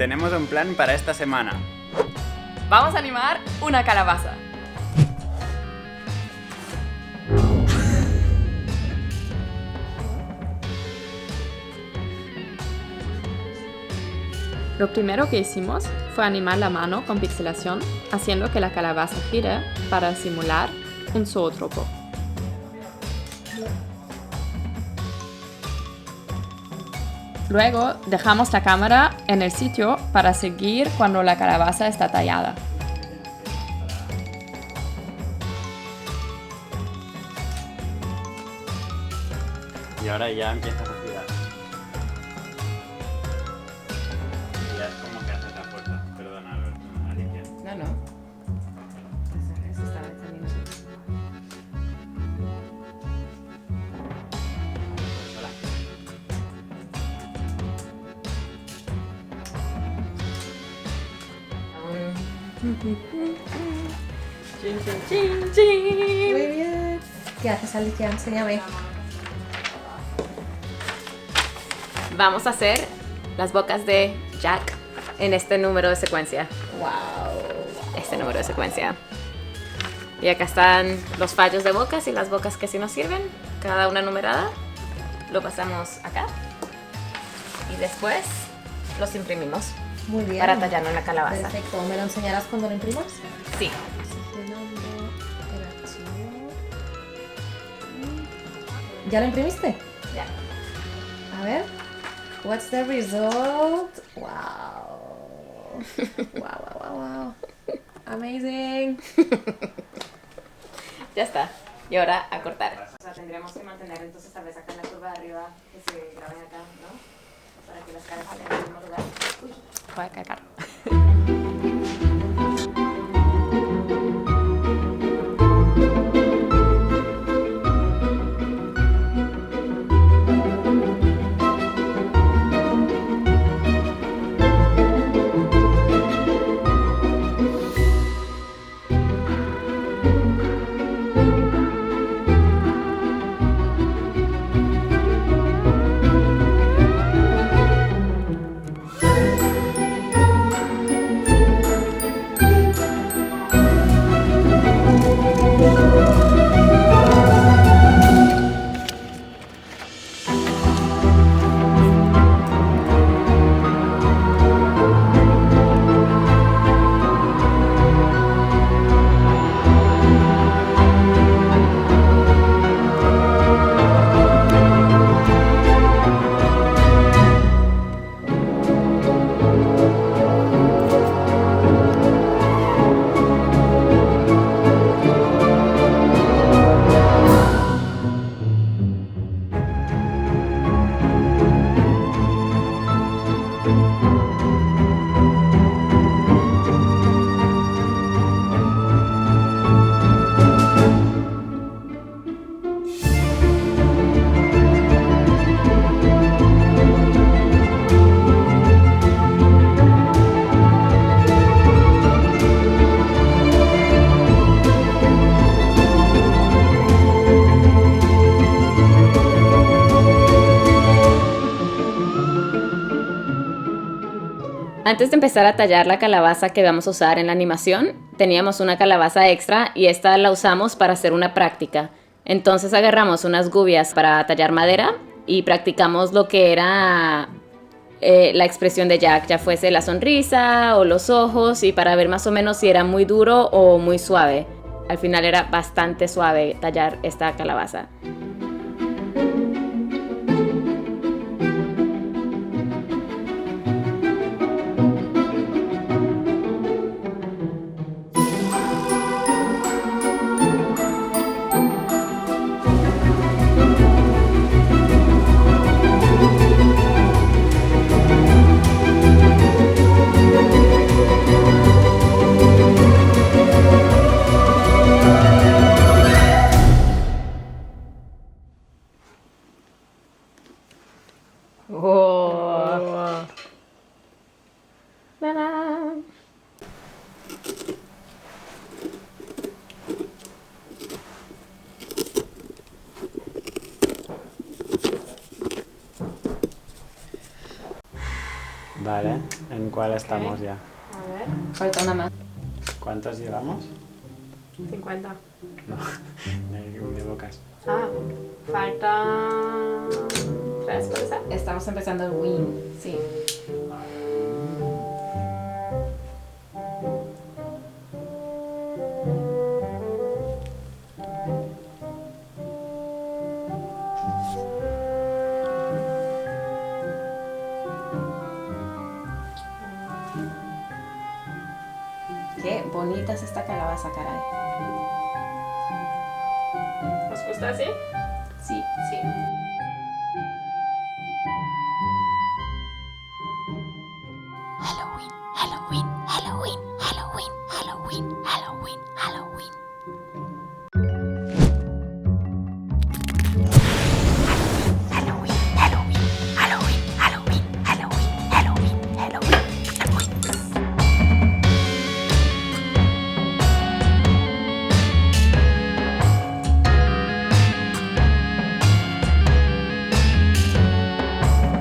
Tenemos un plan para esta semana. Vamos a animar una calabaza. Lo primero que hicimos fue animar la mano con pixelación, haciendo que la calabaza gire para simular un zoótropo. Luego dejamos la cámara en el sitio para seguir cuando la calabaza está tallada. Y ahora ya empiezas a girar. Y ya es como que haces la fuerza. Perdona, Alicia. No. Eso está también. Hola. Muy bien. ¿Qué haces, Alicia? Enséñame. Vamos a hacer las bocas de Jack en este número de secuencia. Wow. Este número de secuencia. Y acá están los fallos de bocas y las bocas que sí nos sirven, cada una numerada. Lo pasamos acá y después los imprimimos Muy bien. para tallarlo en la calabaza. Perfecto. ¿Me lo enseñarás cuando lo imprimas? Sí. Seleccionando el archivo. ¿Ya lo imprimiste? Ya. A ver. What's the result? Wow. Wow. Amazing. Ya está. Y ahora a cortar. O sea, tendríamos que mantener entonces tal vez acá en la curva de arriba que se graben acá, ¿no? Para que las caras estén en el mismo lugar. Uy, voy a cagar. Antes de empezar a tallar la calabaza que vamos a usar en la animación, teníamos una calabaza extra y esta la usamos para hacer una práctica. Entonces agarramos unas gubias para tallar madera y practicamos lo que era la expresión de Jack, ya fuese la sonrisa o los ojos, y para ver más o menos si era muy duro o muy suave. Al final era bastante suave tallar esta calabaza. Oh. ¡Tarán! Vale, ¿En cuál estamos ya? A ver, Falta una más. ¿Cuántos llevamos? 50. No, de bocas. Ah, falta 3, ¿puede ser? Estamos empezando el wing, sí. Qué bonita es esta calabaza, caray. ¿Os gusta así? Sí. Sí.